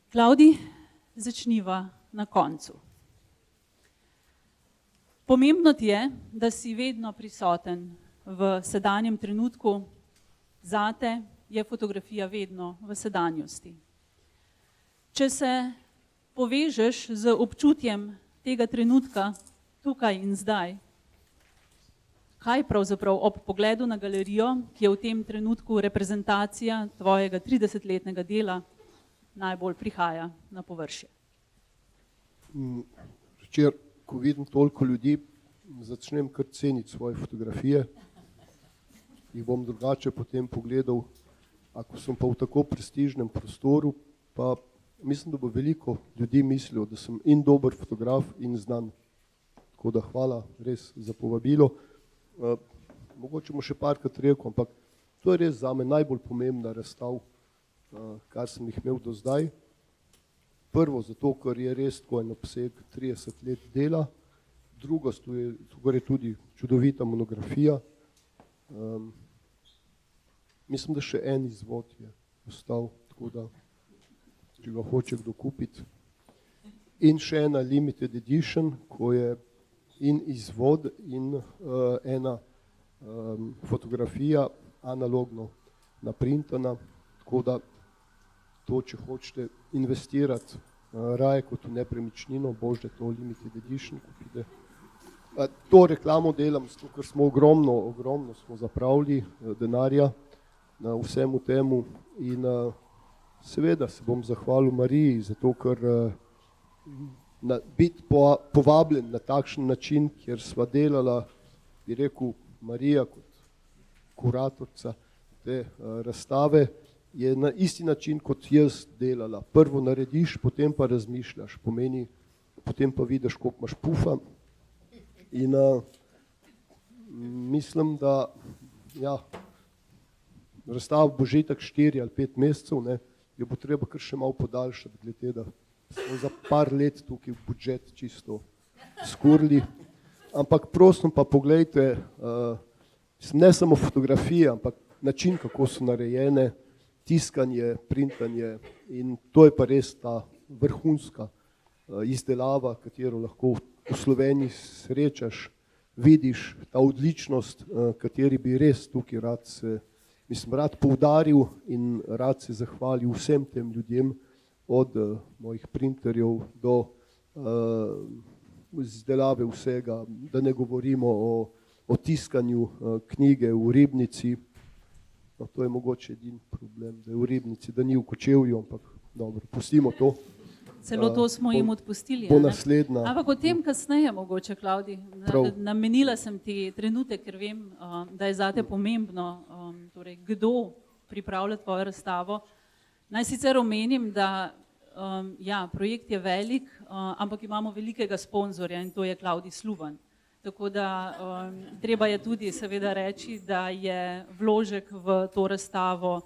Klavdi, začniva na koncu. Pomembno ti je, da si vedno prisoten v sedanjem trenutku. Zate je fotografija vedno v sedanjosti. Če se povežeš z občutjem tega trenutka, tukaj in zdaj, kaj pravzaprav ob pogledu na galerijo, ki je v tem trenutku reprezentacija tvojega 30-letnega dela, najbolj prihaja na površje? Včeraj, ko vidim toliko ljudi, začnem kar ceniti svoje fotografije. Jih bom drugače potem pogledal, ako sem pa v tako prestižnem prostoru, pa mislim, da bo veliko ljudi mislilo, da sem in dober fotograf in znan. Tako da hvala res za povabilo. Mogoče mu še parkrat rekel, ampak to je res zame najbolj pomembna razstav, kar sem jih imel do zdaj. Prvo zato, ker je res tako en obseg 30 let dela. Drugo, tukaj je tudi čudovita monografija. Mislim, da še en izvod je ostal, tako da, če ga hoče kdo kupiti. In še ena limited edition, ko je in izvod in ena fotografija analogno naprintana, tako da to, če hočete investirati raje kot v nepremičnino, božje to limited edition kupite. To reklamo delam, zato ker smo ogromno smo zapravili denarja na vsemu temu in seveda se bom zahvalil Mariji, zato ker biti povabljen na takšen način, kjer sva delala, bi rekel, Marija kot kuratorica te razstave, je na isti način kot jaz delala. Prvo narediš, potem pa razmišljaš, pomeni, potem pa vidiš, koliko imaš pufa. In mislim, da ja, razstava bo že tak 4 ali 5 mesecev, ne, jo bo treba kar še malo podaljšati, glede da smo za par let tukaj v budžet čisto skurili. Ampak prosim pa poglejte, ne samo fotografije, ampak način, kako so narejene, tiskanje, printanje in to je pa res ta vrhunska izdelava, katero lahko v Sloveniji srečaš, vidiš ta odličnost, kateri bi res tukaj rad poudaril in rad se zahvalil vsem tem ljudem, od mojih printerjev do izdelave vsega, da ne govorimo o tiskanju knjige v Ribnici. No, to je mogoče edini problem, da je v Ribnici, da ni v Kočevju, ampak dobro, pustimo to. Celo to smo jim odpustili. Bo naslednja. Ampak o tem kasneje mogoče, Klavdi. Namenila sem ti trenutek, ker vem, da je zate pomembno, torej kdo pripravlja tvojo razstavo. Naj sicer omenim, da ja, projekt je velik, ampak imamo velikega sponzorja in to je Klavdi Sluban. Tako da treba je tudi seveda reči, da je vložek v to razstavo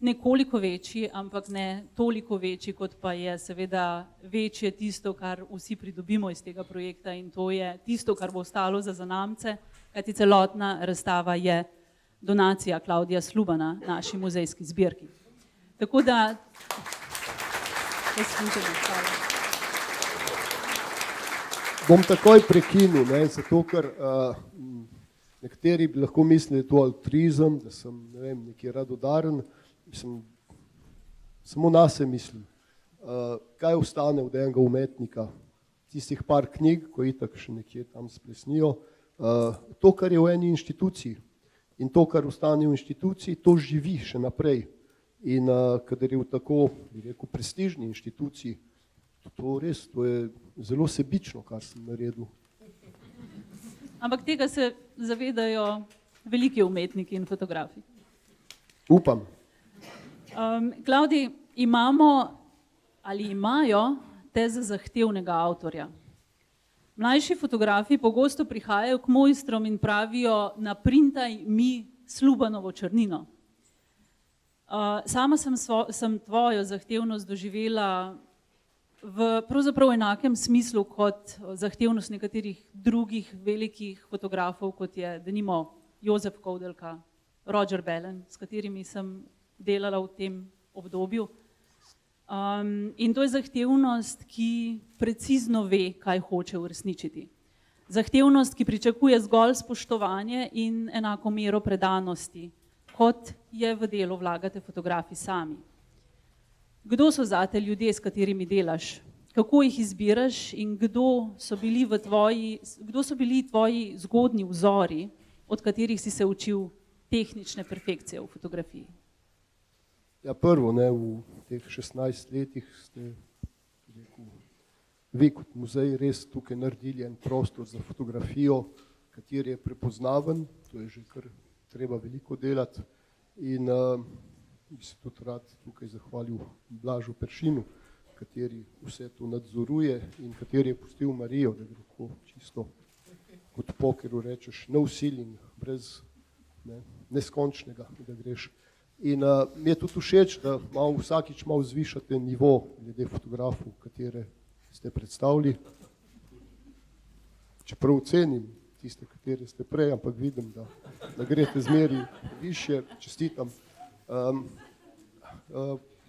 nekoliko večji, ampak ne toliko večji, kot pa je seveda večje tisto, kar vsi pridobimo iz tega projekta in to je tisto, kar bo ostalo za zanamce, kajti celotna razstava je donacija Klavdija Slubana naši muzejski zbirki. Tako da bom takoj prekinil, ne, zato ker nekateri bi lahko mislili, da je to altruizem, da sem, ne vem, nekje radodaren, samo nase mislim. Kaj ostane od enega umetnika? Tistih par knjig, ko itak še nekje tam splesnijo, to, kar je v eni inštituciji in to, kar ostane v inštituciji, to živi še naprej. In kadar je v tako, bi rekel, prestižni inštituciji, to je zelo sebično, kar sem naredil. Ampak tega se zavedajo veliki umetniki in fotografi. Upam. Klavdi, imamo ali imajo te za zahtevnega avtorja. Mlajši fotografi pogosto prihajajo k mojstrom in pravijo, naprintaj mi Slubanovo črnino. Sama sem tvojo zahtevnost doživela v pravzaprav enakem smislu kot zahtevnost nekaterih drugih velikih fotografov, kot je denimo Jozef Kovdelka, Roger Bellen, s katerimi sem delala v tem obdobju. In to je zahtevnost, ki precizno ve, kaj hoče uresničiti. Zahtevnost, ki pričakuje zgolj spoštovanje in enako mero predanosti, kot je v delo vlagate fotografi sami. Kdo so zate ljudje, s katerimi delaš? Kako jih izbiraš in kdo so bili tvoji zgodnji vzori, od katerih si se učil tehnične perfekcije v fotografiji? Ja, prvo, ne, v teh 16 letih ste vi kot muzej res tukaj naredili en prostor za fotografijo, kateri je prepoznaven, to je že kar treba veliko delati in bi se tudi rad tukaj zahvalil Blažu Peršinu, kateri vse to nadzoruje in kateri je pustil Marijo, da gre tako čisto kot pokeru rečeš, no ceiling, brez neskončnega, da greš. In mi je tudi všeč, da vsakič malo zvišate nivo glede fotografov, katere ste predstavili. Čeprav cenim tiste, katere ste prej, ampak vidim, da greste zmeri višje, čestitam.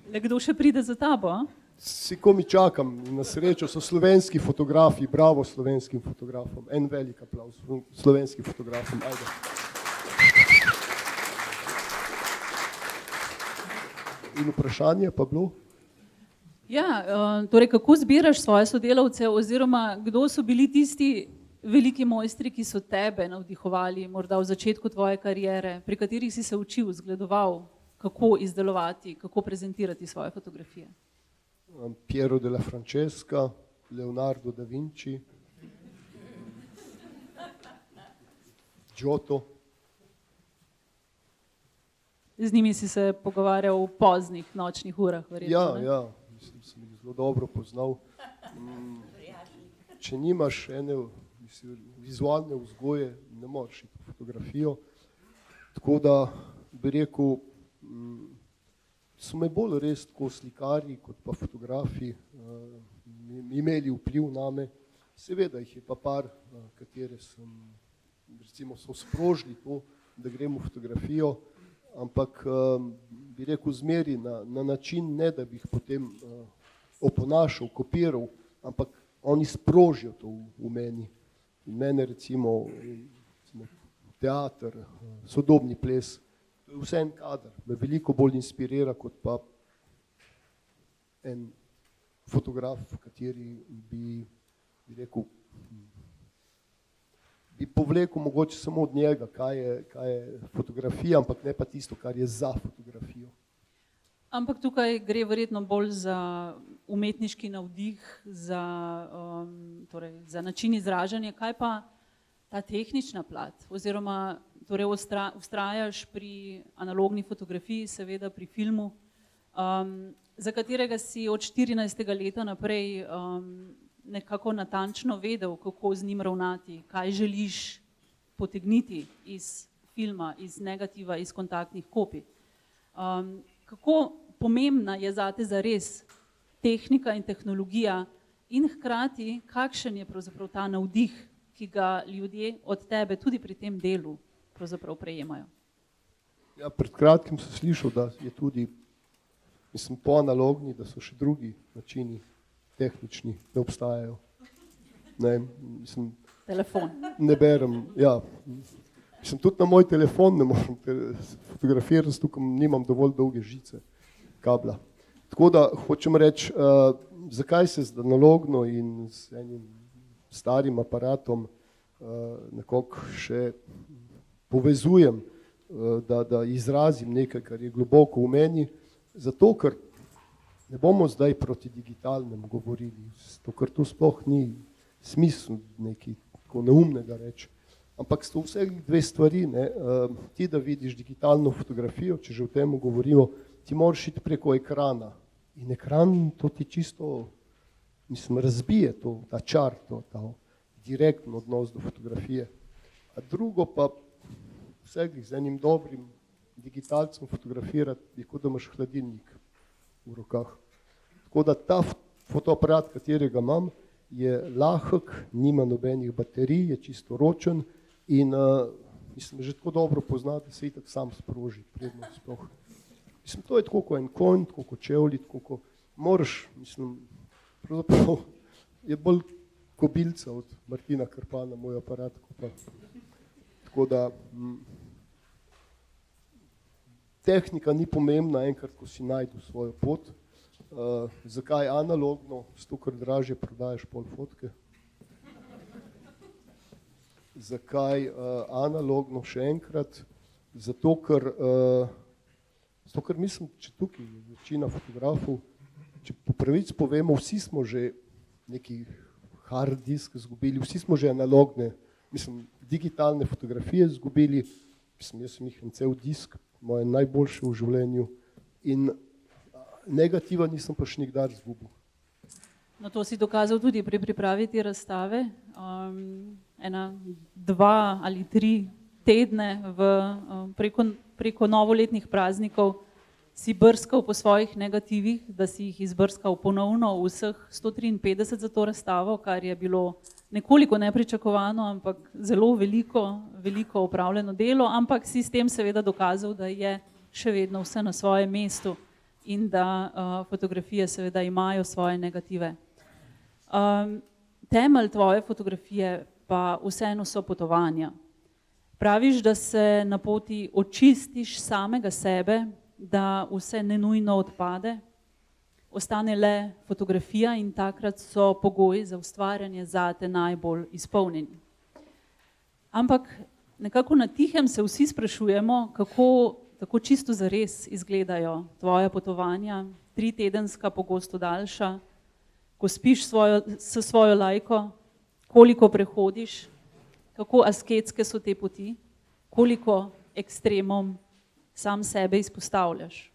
Le kdo še pride za tabo? Si komi čakam, na srečo so slovenski fotografi, bravo slovenskim fotografom, en velik aplauz slovenskim fotografom, ajde. In vprašanje pa bilo? Ja, torej kako zbiraš svoje sodelavce oziroma kdo so bili tisti veliki mojstri, ki so tebe navdihovali morda v začetku tvoje kariere, pri katerih si se učil, zgledoval, kako izdelovati, kako prezentirati svoje fotografije? Piero della Francesca, Leonardo da Vinci, Giotto. Z njimi si se pogovarjal v poznih nočnih urah, verjetno? Ja, mislim, sem jih zelo dobro poznal. Če nimaš ene vizualne vzgoje, ne moreš iti v fotografijo. Tako da bi rekel, so me bolj res tako slikarji kot pa fotografi imeli vpliv name. Seveda jih je pa par, katere sem, recimo, so sprožili to, da gremo v fotografijo, ampak bi rekel zmeri na način, ne da bi jih potem oponašal, kopiral, ampak oni sprožijo to v meni. In mene recimo teater, sodobni ples, to je vse en kader, me veliko bolj inspirira kot pa en fotograf, kateri bi rekel, bi povlekel mogoče samo od njega, kaj je fotografija, ampak ne pa tisto, kar je za fotografijo. Ampak tukaj gre verjetno bolj za umetniški navdih, za način izražanja. Kaj pa ta tehnična plat? Oziroma, torej vztrajaš pri analogni fotografiji, seveda pri filmu, za katerega si od 14. leta naprej nekako natančno vedel, kako z njim ravnati, kaj želiš potegniti iz filma, iz negativa, iz kontaktnih kopij. Kako pomembna je zate zares tehnika in tehnologija in hkrati, kakšen je pravzaprav ta navdih, ki ga ljudje od tebe tudi pri tem delu pravzaprav prejemajo? Ja, pred kratkim sem slišal, da je tudi, mislim, po analogni, da so še drugi načini tehnični, ne obstajajo. Ne, mislim, telefon. Ne berem, ja. Mislim, tudi na moj telefon ne morem fotografirati, tukaj nimam dovolj dolge žice, kabla. Tako da hočem reči, zakaj se z analogno in z enim starim aparatom nekako še povezujem, da izrazim nekaj, kar je globoko v meni, zato ker ne bomo zdaj proti digitalnemu govorili, ker to sploh ni smisel nekaj tako neumnega reči. Ampak so vse dve stvari, ne. Ti, da vidiš digitalno fotografijo, če že o tem govorimo, ti moraš iti preko ekrana. In ekran to ti čisto, mislim, razbije to, ta čar, ta direktno odnos do fotografije. A drugo pa vseh z enim dobrim digitalcem fotografirati, je kot da imaš hladilnik v rokah. Tako da ta fotoaparat, katerega imam, je lahek, nima nobenih baterij, je čisto ročen in mislim, že tako dobro pozna, da se itak sam sproži prednost sploh. Mislim, to je tako kot en konj, tako kot čevlji, tako kot moraš, mislim, pravzaprav je bolj kobilca od Martina Krpana, moj aparat. Tako da tehnika ni pomembna, enkrat, ko si najdu svojo pot. Zakaj analogno? Zato, ker dražje prodajaš pol fotke. Zakaj analogno še enkrat? Zato, ker mislim, če tukaj večina fotografov, če po pravici povemo, vsi smo že neki hard disk izgubili, vsi smo že analogne, mislim, digitalne fotografije izgubili, mislim, jaz sem jih en cel disk, moje najboljše v življenju in negativa nisem pa še nikdar izgubil. No, to si dokazal tudi pri pripravi te razstave. 1, 2 ali 3 tedne preko novoletnih praznikov si brskal po svojih negativih, da si jih izbrskal ponovno vseh 153 za to razstavo, kar je bilo nekoliko nepričakovano, ampak zelo veliko opravljeno delo, ampak si s tem seveda dokazal, da je še vedno vse na svojem mestu in da fotografije seveda imajo svoje negative. Temelj tvoje fotografije pa vseeno so potovanja. Praviš, da se na poti očistiš samega sebe, da vse nenujno odpade, ostane le fotografija in takrat so pogoji za ustvarjanje zate najbolj izpolnjeni. Ampak nekako na tihem se vsi sprašujemo, kako tako čisto zares izgledajo tvoja potovanja, 3-tedenska, pogosto daljša, ko spiš s svojo lajko, koliko prehodiš, kako asketske so te poti, koliko ekstremom sam sebe izpostavljaš.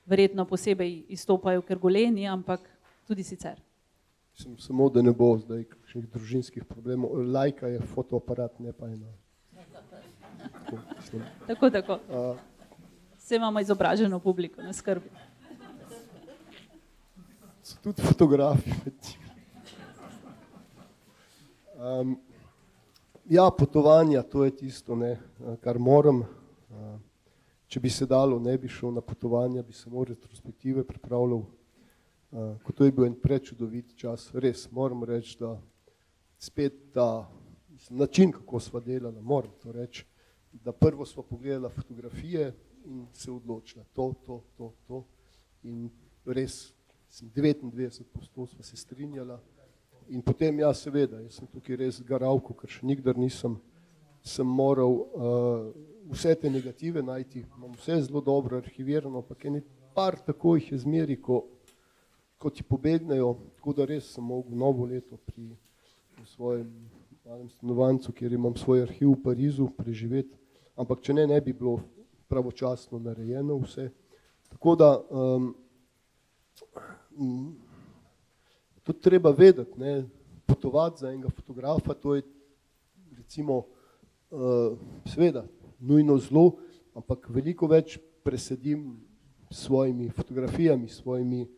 Verjetno posebej izstopajo Krgoleni, ampak tudi sicer. Samo da ne bo zdaj kakšnih družinskih problemov, lajka je fotoaparat, ne pa ena. Tako. Vse imamo izobraženo publiko, ne skrbi. So tudi fotografi. Ja, potovanja, to je tisto, ne, kar moram. Če bi se dalo, ne bi šel na potovanja, bi samo retrospektive pripravljal. Ko to je bil en prečudovit čas, res moram reči, da spet ta način, kako sva delala, moram to reči, da prvo sva pogledala fotografije in se odločila to in res 99% sva se strinjala in potem ja seveda, jaz sem tukaj res garal, ker še nikdar nisem, sem moral vse te negative najti, imam vse zelo dobro arhivirano, ampak eni par tako jih je zmeri, ko ti pobegnejo, tako da res sem mogel novo leto pri svojem malem stanovancu, kjer imam svoj arhiv v Parizu, preživeti, ampak če ne bi bilo pravočasno narejeno vse. Tako da tudi treba vedeti, ne, potovati za enega fotografa, to je recimo seveda nujno zlo, ampak veliko več presedim s svojimi fotografijami, s svojimi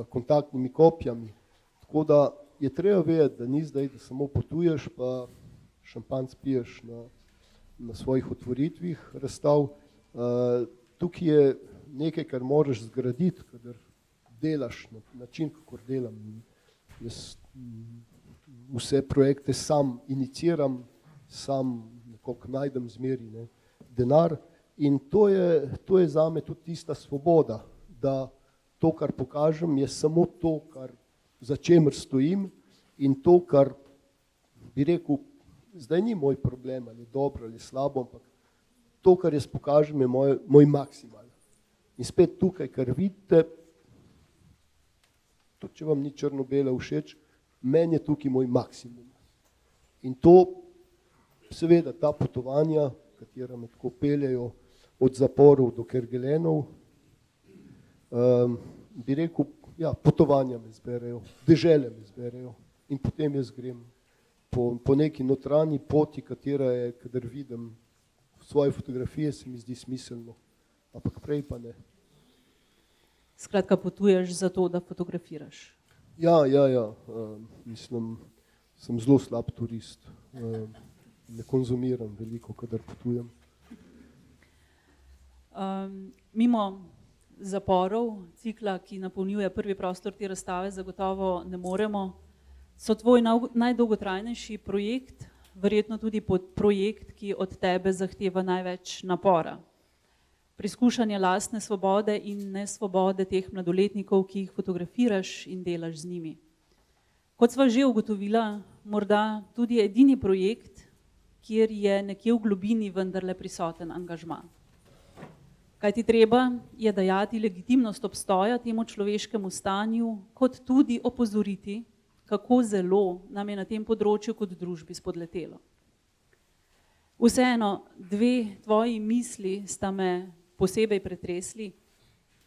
kontaktnimi kopijami. Tako da je treba vedeti, da ni zdaj, da samo potuješ pa šampanc piješ na svojih otvoritvih razstav. Tukaj je nekaj, kar moraš zgraditi, kadar delaš na način, kakor delam. Jaz vse projekte sam iniciram, sam nekako najdem zmeri denar in to je zame tudi tista svoboda, da to, kar pokažem, je samo to, za čemer stojim in to, kar bi rekel, zdaj ni moj problem, ali dobro ali slabo, ampak to, kar jaz pokažem, je moj maksimal. In spet tukaj, kar vidite, tudi če vam ni črno-bela všeč, meni je tukaj moj maksimum. In to, seveda, ta potovanja, katera me tako peljejo od zaporov do Kerguelenov, bi rekel, ja, potovanja me zberejo, dežele me zberejo in potem jaz grem po neki notranji poti, katera je, kadar vidim svoje fotografije, se mi zdi smiselno, ampak prej pa ne. Skratka, potuješ za to, da fotografiraš. Ja, mislim, sem zelo slab turist, ne konzumiram veliko, kadar potujem. Mimo zaporov, cikla, ki napolnjuje prvi prostor te razstave, zagotovo ne moremo. So tvoj najdolgotrajnejši projekt, verjetno tudi projekt, ki od tebe zahteva največ napora. Preizkušanje lastne svobode in nesvobode teh mladoletnikov, ki jih fotografiraš in delaš z njimi. Kot sva že ugotovila, morda tudi edini projekt, kjer je nekje v globini vendarle prisoten angažma. Kaj ti treba je dajati legitimnost obstoja temu človeškemu stanju, kot tudi opozoriti, kako zelo nam je na tem področju kot družbi spodletelo. Vseeno, dve tvoji misli sta me posebej pretresli.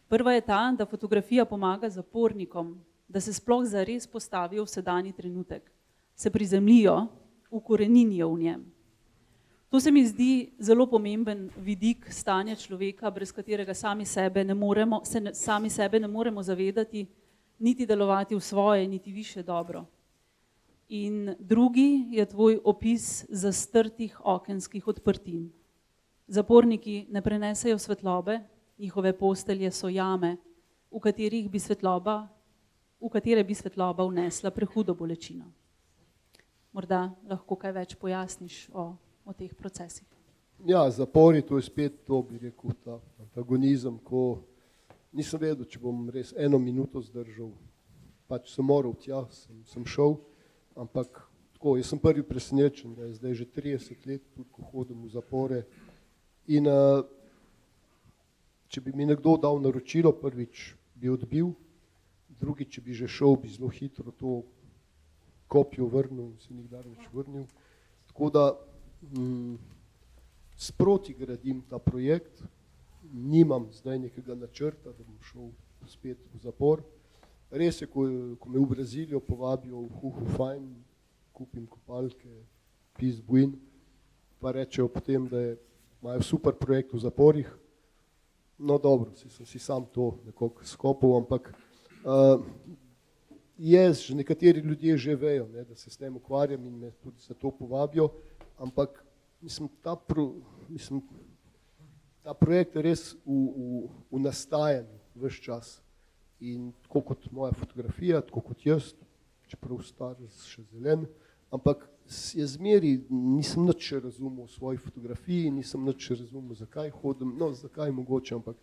Prva je ta, da fotografija pomaga zapornikom, da se sploh zares postavijo v sedanji trenutek, se prizemljijo, ukoreninijo v njem. To se mi zdi zelo pomemben vidik stanja človeka, brez katerega sami sebe ne moremo zavedati, niti delovati v svoje, niti više dobro. In drugi je tvoj opis zastrtih okenskih odprtin. Zaporniki ne prenesejo svetlobe, njihove postelje so jame, v katere bi svetloba vnesla prehudo bolečino. Morda lahko kaj več pojasniš o teh procesih. Ja, zapori, to je spet to, bi rekel, ta antagonizem, ko nisem vedel, če bom res 1 minuto zdržal. Pač sem moral tja, sem šel, ampak tako, jaz sem prvi presenečen, da je zdaj že 30 let, tudi ko hodim v zapore. In če bi mi nekdo dal naročilo, prvič bi odbil, drugič, če bi že šel, bi zelo hitro to kopijo vrnil in se nikdar več vrnil. Tako da sproti gradim ta projekt, nimam zdaj nekega načrta, da bom šel spet v zapor. Res je, ko me v Brazilijo povabijo v Huhu Fajn, kupim kopalke, pis buin, pa rečejo potem, da imajo super projekt v zaporih. No dobro, sem si sam to nekako skopal, ampak že nekateri ljudje že vejo, da se s tem ukvarjam in me tudi za to povabijo, ampak mislim, ta projekt je res v nastajanju ves čas. In tako kot moja fotografija, tako kot jaz, čeprav star, še zelen, ampak je zmeri, nisem nič še razumel v svoji fotografiji, nisem nič še razumel, zakaj hodim, no zakaj mogoče, ampak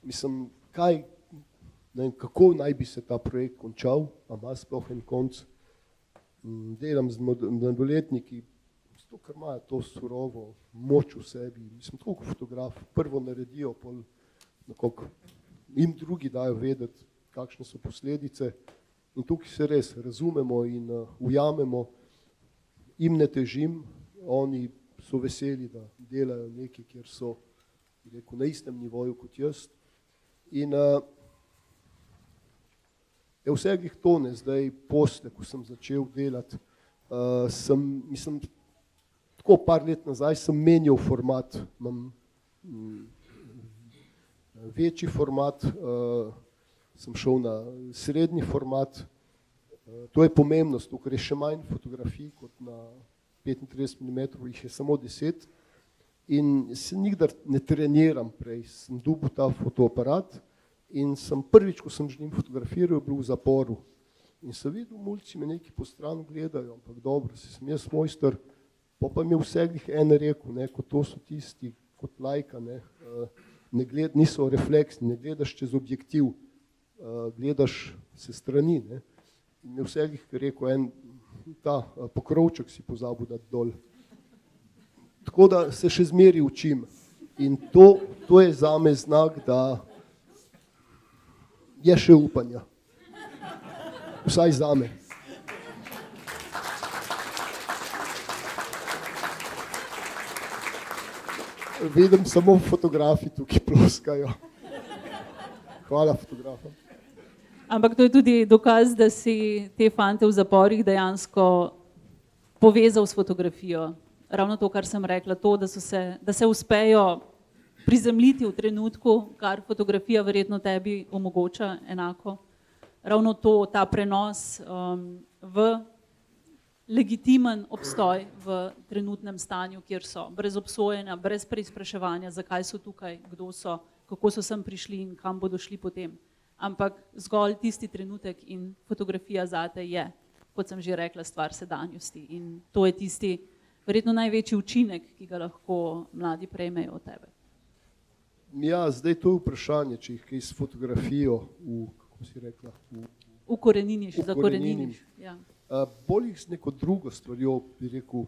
mislim, kako naj bi se ta projekt končal, a ima sploh en konc. Delam z mladoletniki, zato ker imajo to surovo moč v sebi, mislim, tako kot fotograf, prvo naredijo, pol nekako jim drugi dajo vedeti, kakšne so posledice in tukaj se res razumemo in ujamemo, jim ne težim, oni so veseli, da delajo nekaj, kjer so na istem nivoju kot jaz. In vseh tone zdaj posle, ko sem začel delati, mislim, tako par let nazaj sem menjal format, imam večji format, sem šel na srednji format. To je pomembnost, ker je še manj fotografij kot na 35 mm, jih je samo 10 in se nikdar ne treniram prej, sem dobil ta fotoaparat in sem prvič, ko sem z njim fotografiral, bil v zaporu in sem videl, mulci me neki po stranu gledajo, ampak dobro, sem jaz mojster, pa mi je vseh en rekel, ko to so tisti kot lajka, niso refleksni, ne gledaš čez objektiv, gledaš se strani. In mi vseh rekel, ta pokrovček si pozabil dati dol. Tako da se še zmeri učim. In to je zame znak, da je še upanja. Vsaj zame. Vidim samo fotografi tukaj ploskajo. Hvala fotografom. Ampak to je tudi dokaz, da si te fante v zaporih dejansko povezal s fotografijo. Ravno to, kar sem rekla, to, da se uspejo prizemljiti v trenutku, kar fotografija verjetno tebi omogoča enako. Ravno to, ta prenos v legitimen obstoj v trenutnem stanju, kjer so, brez obsojanja, brez preizpraševanja, zakaj so tukaj, kdo so kako so sem prišli in kam bodo šli potem. Ampak zgolj tisti trenutek in fotografija zate je, kot sem že rekla, stvar sedanjosti. In to je tisti verjetno največji učinek, ki ga lahko mladi prejmejo od tebe. Ja, zdaj to je vprašanje, če jih kaj s fotografijo kako si rekla? Ukoreniniš, zakoreniniš. Ja. Bolj jih z neko drugo stvarjo, bi rekel,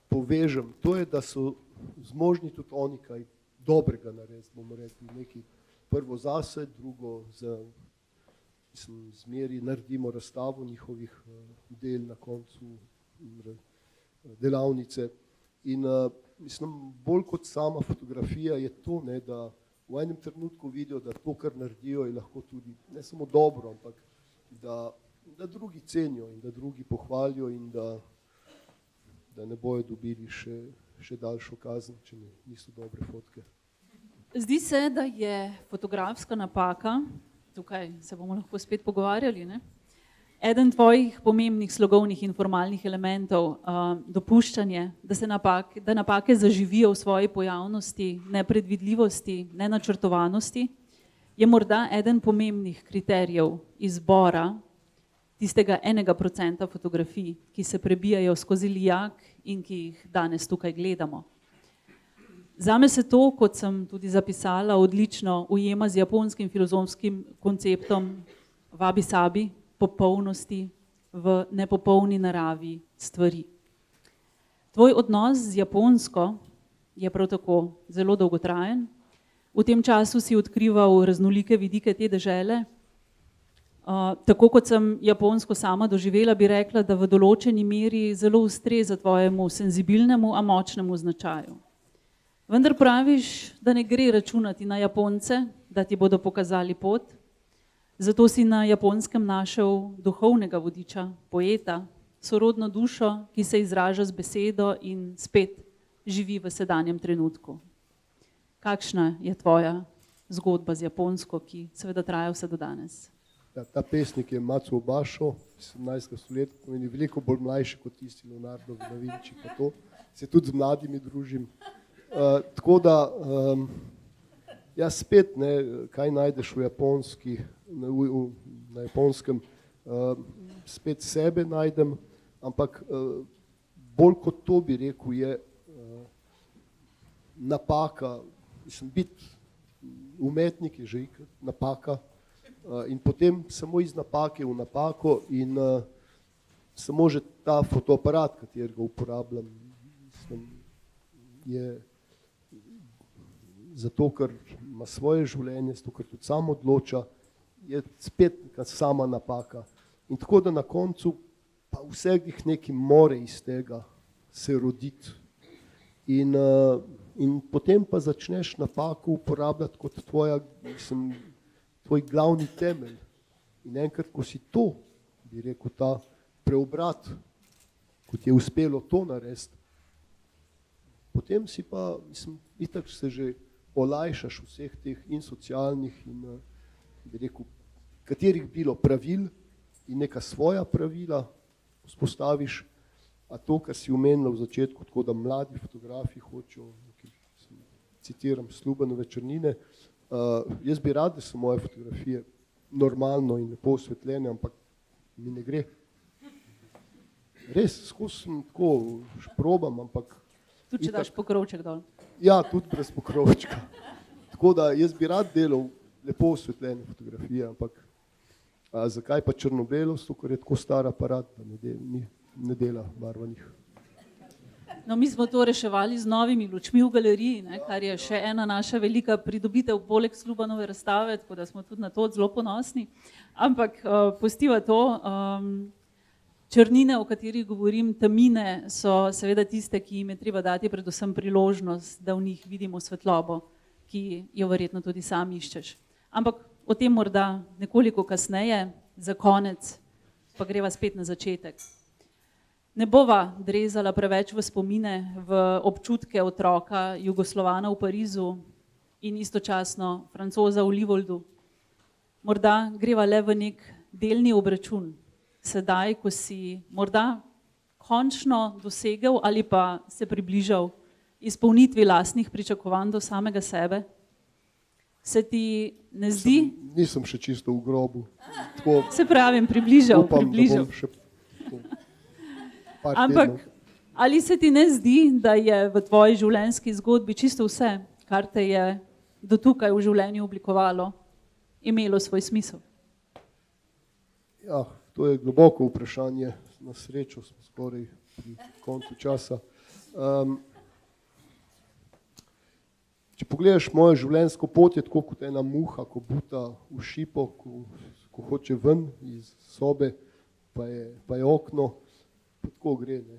povežem. To je, da so zmožni tudi oni kaj dobrega narediti, bomo rekli, nekaj prvo zase, drugo zmeri naredimo razstavo njihovih del na koncu delavnice. In mislim, bolj kot sama fotografija je to, ne, da v enem trenutku vidijo, da to, kar naredijo, je lahko tudi ne samo dobro, ampak da drugi cenijo in da drugi pohvalijo in da ne bojo dobili še daljšo kazen, če niso dobre fotke. Zdi se, da je fotografska napaka, tukaj se bomo lahko spet pogovarjali, ne? Eden tvojih pomembnih slogovnih in formalnih elementov, dopuščanje, da napake zaživijo v svoji pojavnosti, nepredvidljivosti, nenačrtovanosti, je morda eden pomembnih kriterijev izbora tistega 1% fotografij, ki se prebijajo skozi lijak in ki jih danes tukaj gledamo. Zame se to, kot sem tudi zapisala, odlično ujema z japonskim filozofskim konceptom wabi-sabi, popolnosti v nepopolni naravi stvari. Tvoj odnos z Japonsko je prav tako zelo dolgotrajen. V tem času si odkrival raznolike vidike te dežele. Tako kot sem Japonsko sama doživela, bi rekla, da v določeni meri zelo ustreza tvojemu senzibilnemu, a močnemu značaju. Vendar praviš, da ne gre računati na Japonce, da ti bodo pokazali pot, zato si na Japonskem našel duhovnega vodiča, poeta, sorodno dušo, ki se izraža z besedo in spet živi v sedanjem trenutku. Kakšna je tvoja zgodba z Japonsko, ki seveda traja vse do danes? Ja, ta pesnik je Matsuo Basho, 17. stoletja, in je veliko bolj mlajši kot tisti Leonardo da Vinci, pa to. Se tudi z mladimi družim. Tako da, ja spet, ne, kaj najdeš v na Japonskem, spet sebe najdem, ampak bolj kot to bi rekel je napaka, mislim, biti umetnik je že napaka in potem samo iz napake v napako in samo že ta fotoaparat, katerega uporabljam, mislim, je zato, ker ima svoje življenje, zato, ker tudi sam odloča, je spet neka sama napaka. In tako da na koncu pa vseh nekaj more iz tega se roditi. In potem pa začneš napako uporabljati kot tvoj glavni temelj. In enkrat, ko si to, bi rekel, ta preobrat, kot je uspelo to narediti, potem si pa, mislim, itak se že olajšaš vseh teh in socialnih in, bi rekel, katerih bilo pravil in neka svoja pravila vzpostaviš, a to, kar si omenila v začetku, tako da mladi fotografi hočejo, citiram Slubanove črnine, jaz bi rad, da so moje fotografije normalno in lepo osvetljene, ampak mi ne gre. Res, skozi sem tako šprobam, ampak tudi če daš pokrovček dol. Ja, tudi brez pokrovčka. Tako da jaz bi rad delal lepo osvetljene fotografije, ampak zakaj pa črno-belost, ker je tako star aparat, da ne dela barvanih. No, mi smo to reševali z novimi lučmi v galeriji, ne, kar je še ena naša velika pridobitev poleg Slubanove razstave, tako da smo tudi na to zelo ponosni. Ampak pustiva to. Črnine, o katerih govorim, tamine, so seveda tiste, ki jim je treba dati predvsem priložnost, da v njih vidimo svetlobo, ki jo verjetno tudi sam iščeš. Ampak o tem morda nekoliko kasneje, za konec, pa greva spet na začetek. Ne bova drezala preveč v spomine, v občutke otroka Jugoslovana v Parizu in istočasno Francoza v Livoldu. Morda greva le v nek delni obračun, sedaj, ko si morda končno dosegel ali pa se približal izpolnitvi lastnih pričakovanj do samega sebe. Se ti ne zdi? Nisem še čisto v grobu. Tako, Se pravim, približal. upam, da bom še tako, par Ampak tednov. ali se ti ne zdi, da je v tvoji življenjski zgodbi čisto vse, kar te je do tukaj v življenju oblikovalo, imelo svoj smisel? Ja, to je globoko vprašanje. Na srečo smo skoraj pri koncu časa. Če pogledaš mojo življenjsko pot, je tako kot ena muha, ko buta v šipo, ko hoče ven iz sobe, pa je okno, pa tako gre. Ne.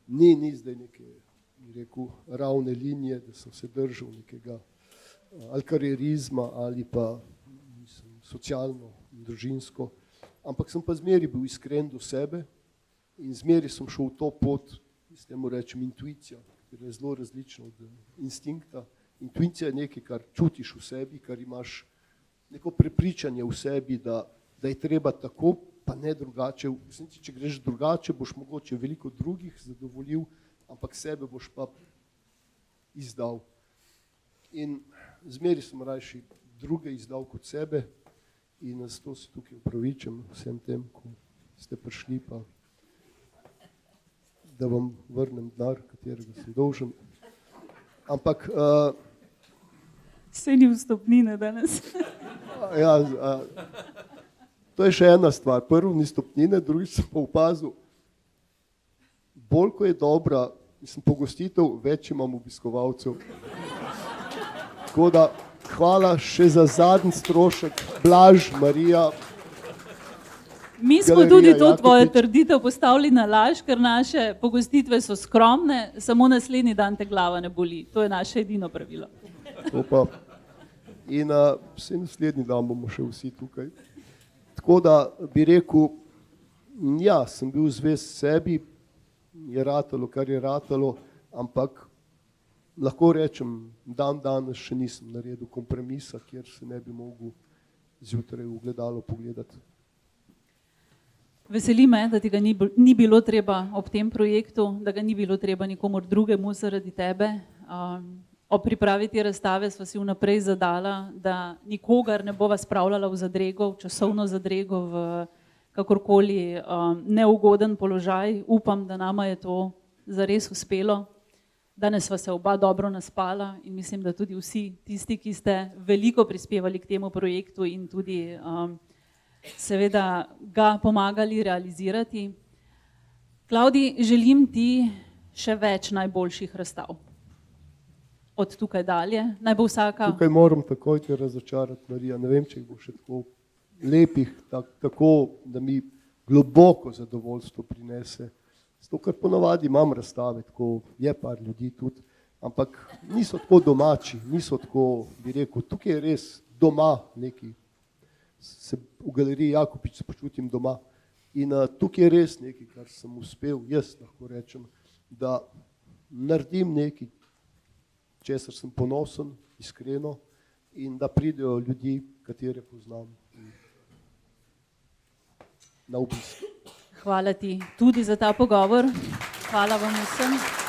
Ni zdaj neke, bi rekel, ravne linije, da sem se držal nekega ali karierizma ali pa socialno in družinsko, ampak sem pa zmeri bil iskren do sebe in zmeri sem šel v to pot, s temu rečem intuicija, ker je zelo različno od instinkta. Intuicija je nekaj, kar čutiš v sebi, kar imaš neko prepričanje v sebi, da je treba tako, pa ne drugače. Če greš drugače, boš mogoče veliko drugih zadovoljil, ampak sebe boš pa izdal. In zmeri sem rajši druge izdal kot sebe in zato se tukaj upravičam vsem tem, ko ste prišli, pa da vam vrnem denar, katerega sem dolžen. Ampak Saj ni vstopnine danes. ja, to je še ena stvar. Prvo ni stopnine, drugič sem pa opazil, bolj ko je dobra, mislim, pogostitev, več imam obiskovalcev. Tako da hvala še za zadnji strošek, Blaž, Marija. Mi smo Galerija tudi to tvojo Jakopič. trditev postavili na laž, ker naše pogostitve so skromne, samo naslednji dan te glava ne boli. To je naše edino pravilo. To pa. In vse naslednji dan bomo še vsi tukaj. Tako da bi rekel, ja, sem bil zvest sebi, je ratalo, kar je ratalo, ampak lahko rečem, dan danes še nisem naredil kompromisa, kjer se ne bi mogel zjutraj v gledalo pogledati. Veseli me, da ti ga ni bilo treba ob tem projektu, da ga ni bilo treba nikomur drugemu zaradi tebe. Ob pripravi te razstave sva si vnaprej zadala, da nikogar ne bova spravljala v zadrego, v časovno zadrego, v kakorkoli neugoden položaj. Upam, da nama je to zares uspelo. Danes sva se oba dobro naspala in mislim, da tudi vsi tisti, ki ste veliko prispevali k temu projektu in tudi seveda ga pomagali realizirati. Klavdij, želim ti še več najboljših razstav. Od tukaj dalje, naj bo vsaka... Tukaj moram takoj te razočarati, Marija, ne vem, če jih bo še tako lepih, tako, da mi globoko zadovoljstvo prinese. Zato, ker ponavadi imam razstave, tako je par ljudi tudi, ampak niso tako domači, niso tako, bi rekel, tukaj je res doma neki. Se v galeriji Jakopič se počutim doma in tukaj je res nekaj, kar sem uspel, jaz lahko rečem, da naredim nekaj, česar sem ponosen, iskreno in da pridejo ljudi, katere poznam na obisk. Hvala ti tudi za ta pogovor. Hvala vam vsem.